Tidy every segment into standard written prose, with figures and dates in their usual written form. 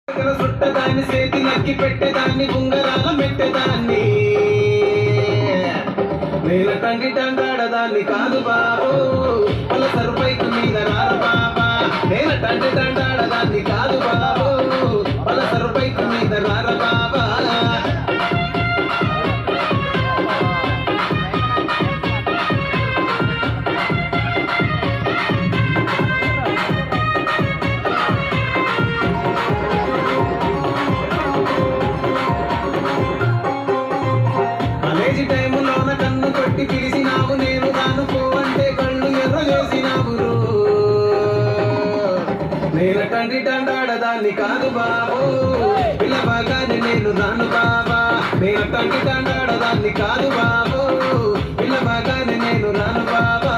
సుట్టదాన్ని చేతి నక్కి పెట్టేదాన్ని ఉంగరాల మెట్టేదాన్ని నేల టంగి టండాడదాన్ని కాదు బాబు వాళ్ళ సరుపైకు మీద రారు బాబా నేల టంగి టండాడదాన్ని కాదు బాబు వాళ్ళ సరుపైకు మీద రారు బాబా టైములోన కన్ను కొట్టి పిలిచినావు నేను రాను పో అంటే కళ్ళు ఎర్ర చేసినావు నేను తండ్రి తండాడదాన్ని కాదు బాబు పిల్లబాగానే నేను రాను బాబా నేను తండ్రి తండాడదాన్ని కాదు బాబు పిల్లబాగానే నేను రాను బాబా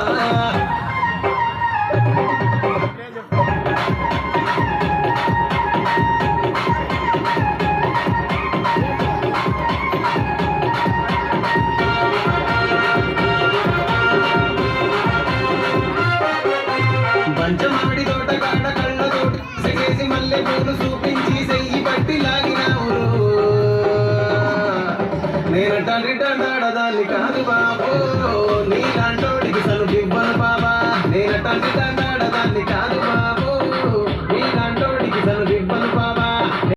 పంచమాడి తోట కాడ కళ్ళతోటి సెగేసి మల్లె పూలు చూపించి సెయ్యి పట్టి లాగి